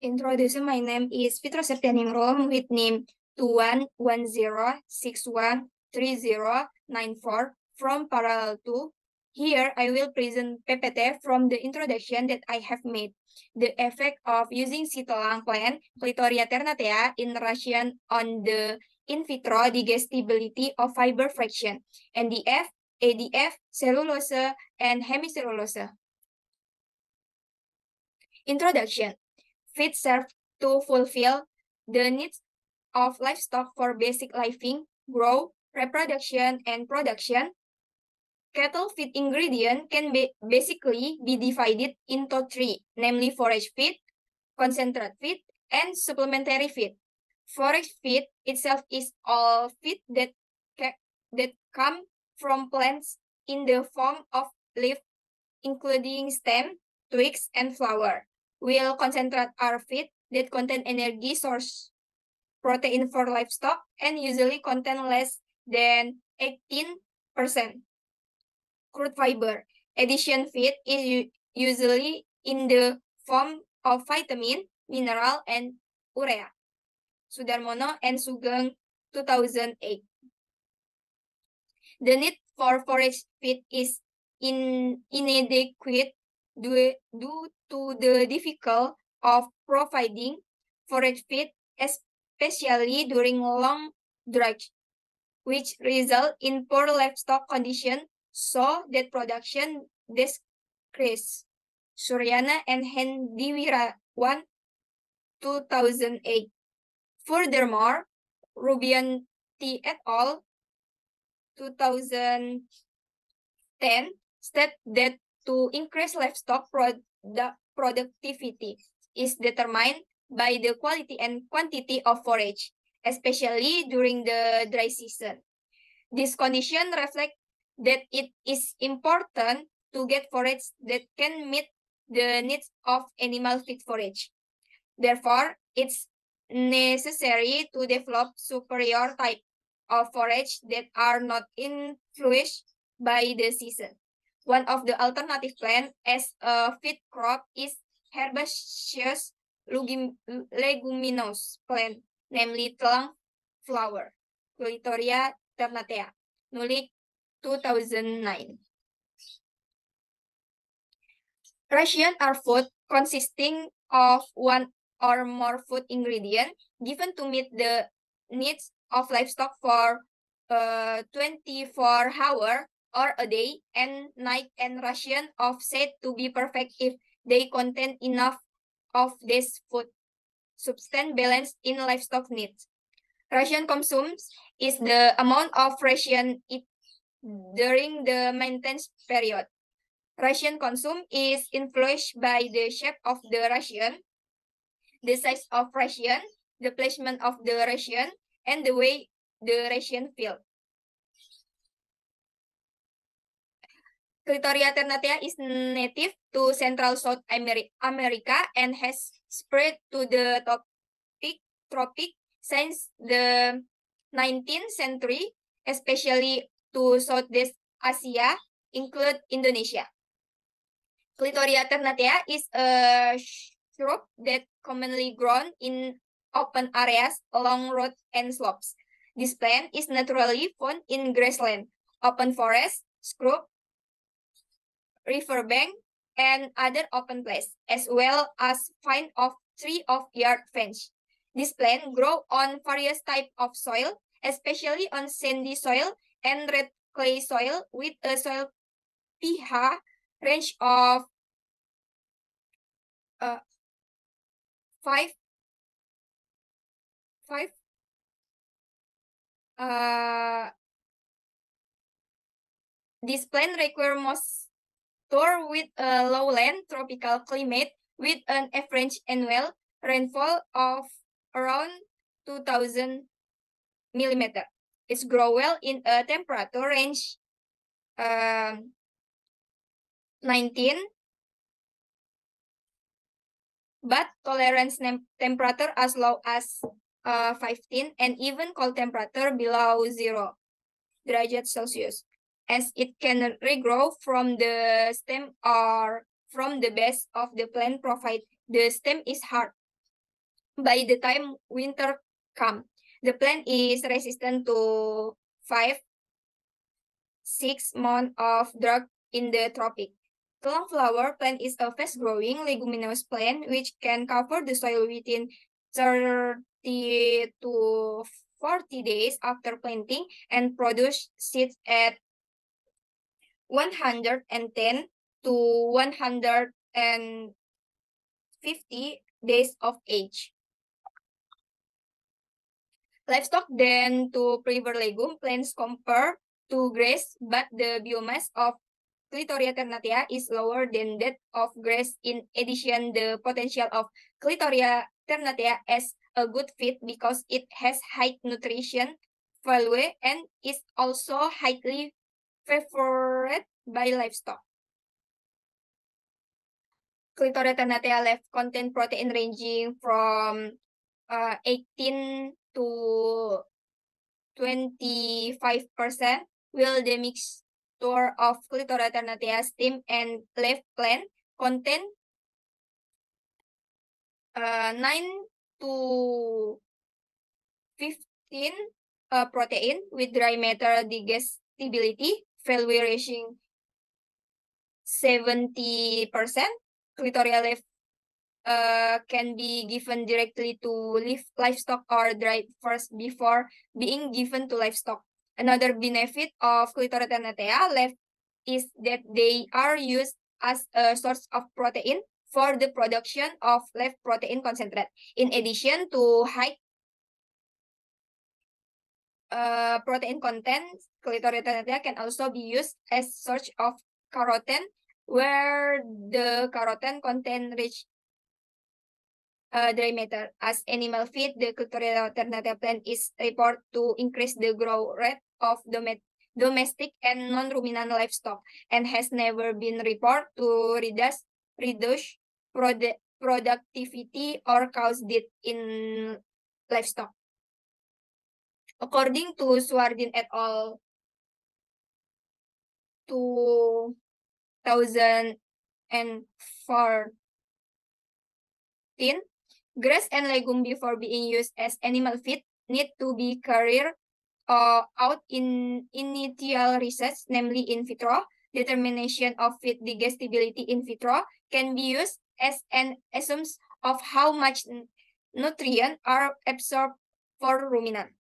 Introduction, my name is Fitra Septianingrum with name 2110613094 from Parallel 2. Here, I will present PPT from the introduction that I have made. The effect of using Sitolang plant, Clitoria ternatea, in ration on the in vitro digestibility of fiber fraction, NDF, ADF, cellulose, and hemicellulose. Introduction. Feed serve to fulfill the needs of livestock for basic living, growth, reproduction, and production. Cattle feed ingredient can basically be divided into three, namely forage feed, concentrate feed, and supplementary feed. Forage feed itself is all feed that come from plants in the form of leaf, including stem, twigs, and flower. Will concentrate are feed that contain energy source, protein for livestock, and usually contain less than 18% crude fiber. Addition feed is usually in the form of vitamin, mineral, and urea. Sudarmono and Sugeng, 2008. The need for forage feed is inadequate due to the difficulty of providing forage feed, especially during long drought, which result in poor livestock condition, so that production decreases. Suryana and Hendiwirawan, 2008. Furthermore, Rubianti et al., 2010, state that to increase livestock productivity is determined by the quality and quantity of forage, especially during the dry season. This condition reflects that it is important to get forage that can meet the needs of animal feed forage. Therefore, it's necessary to develop superior type of forage that are not influenced by the season. One of the alternative plants as a feed crop is herbaceous leguminous plant, namely telang flower, Clitoria ternatea, Nulik, 2009. Ration are food consisting of one or more food ingredient given to meet the needs of livestock for 24 hours or a day and night, and ration of said to be perfect if they contain enough of this food substance balance in livestock needs. Ration consumes is the amount of ration during the maintenance period. Ration consumed is influenced by the shape of the ration, the size of ration, the placement of the ration, and the way the ration filled. Clitoria ternatea is native to Central South America and has spread to the tropic since the 19th century, especially to Southeast Asia, include Indonesia. Clitoria ternatea is a shrub that commonly grown in open areas along roads and slopes. This plant is naturally found in grassland, open forest, scrub, riverbank, and other open place, as well as find of tree of yard fence. This plant grow on various types of soil, especially on sandy soil and red clay soil with a soil pH range of 5. This plant require moisture with a lowland tropical climate with an average annual rainfall of around 2,000 millimeter. It's grow well in a temperature range 19, but tolerance temperature as low as 15 and even cold temperature below 0 derajat Celsius, as it can regrow from the stem or from the base of the plant provided the stem is hard. by the time winter comes. The plant is resistant to 5-6 months of drought in the tropic. Telang flower plant is a fast-growing leguminous plant which can cover the soil within 30 to 40 days after planting and produce seeds at 110 to 150 days of age. Livestock then to prefer legume plants compared to grass, but the biomass of Clitoria ternatea is lower than that of grass. In addition, the potential of Clitoria ternatea as a good feed because it has high nutrition value and is also highly favored by livestock. Clitoria ternatea left contain protein ranging from 18 to 25%, while the mixture of Clitoria ternatea stem and leaf plant contain 9 to 15 protein with dry matter digestibility, value reaching 70%. Clitoria leaf can be given directly to livestock or dried first before being given to livestock. Another benefit of Clitoria ternatea leaf is that they are used as a source of protein for the production of leaf protein concentrate. In addition to high protein content, Clitoria ternatea can also be used as source of carotene, where the carotene content rich dry matter. As animal feed, the Clitoria ternatea plant is reported to increase the growth rate of domestic and non-ruminant livestock and has never been reported to reduce productivity or cause death in livestock. According to Swardin et al. 2014, grass and legume before being used as animal feed need to be carried out in initial research, namely in vitro. Determination of feed digestibility in vitro can be used as an assumption of how much nutrient are absorbed for ruminant.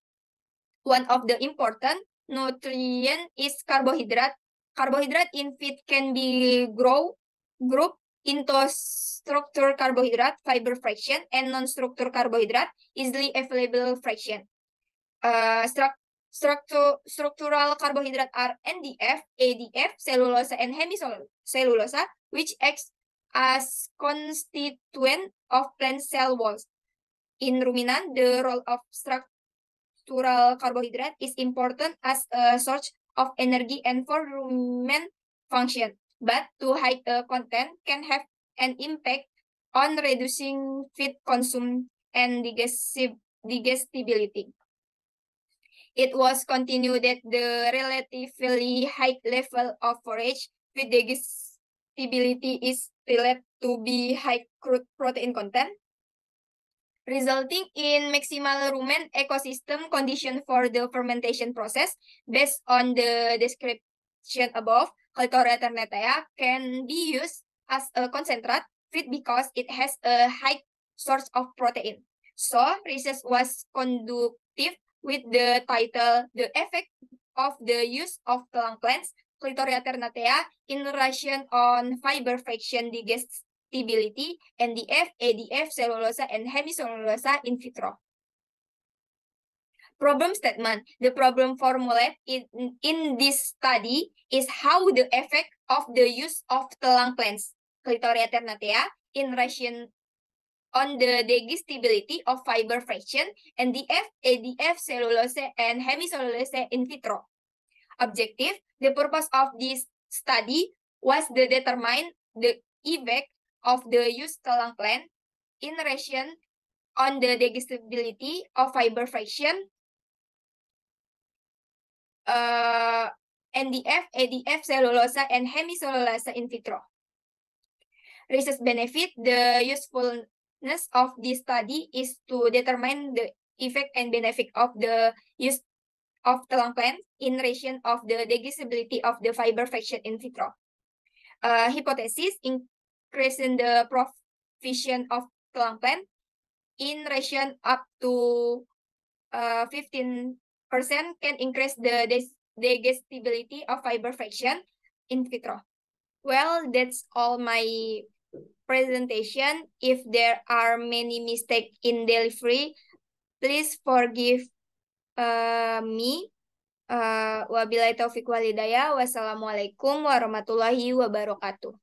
One of the important nutrient is carbohydrate. Carbohydrate in feed can be grouped into structural carbohydrate, fiber fraction, and non-structural carbohydrate, easily available fraction. Structural carbohydrate are NDF, ADF, cellulose, and hemicellulose, which acts as constituent of plant cell walls. In ruminant, the role of structural carbohydrate is important as a source of energy and for rumen function, but too high content can have an impact on reducing feed consumption and digestibility. It was continued that the relatively high level of forage with digestibility is related to be high crude protein content, resulting in maximal rumen ecosystem condition for the fermentation process. Based on the description above, Clitoria ternatea can be used as a concentrate feed because it has a high source of protein. So, research was conducted with the title The Effect of the Use of Telang Plants, Clitoria ternatea in relation on fiber fraction digestibility, NDF, ADF, cellulose, and hemicellulose in vitro. Problem statement. The problem formulated in this study is how the effect of the use of telang plants, Clitoria ternatea, in relation on the digestibility of fiber fraction, NDF, ADF, cellulose, and hemicellulose in vitro. Objective. The purpose of this study was to determine the effect of the used telang plant in relation on the digestibility of fiber fraction, NDF, ADF, cellulose, and hemicellulose in vitro. Research benefit. The usefulness purpose of this study is to determine the effect and benefit of the use of tulang plant in relation of the digestibility of the fiber fraction in vitro. Hypothesis increasing the provision of tulang plant in ratio up to 15% can increase the digestibility of fiber fraction in vitro. Well, that's all my presentation. If there are many mistakes in delivery, please forgive me. Wabillahi taufiq walhidayah. Wassalamualaikum warahmatullahi wabarakatuh.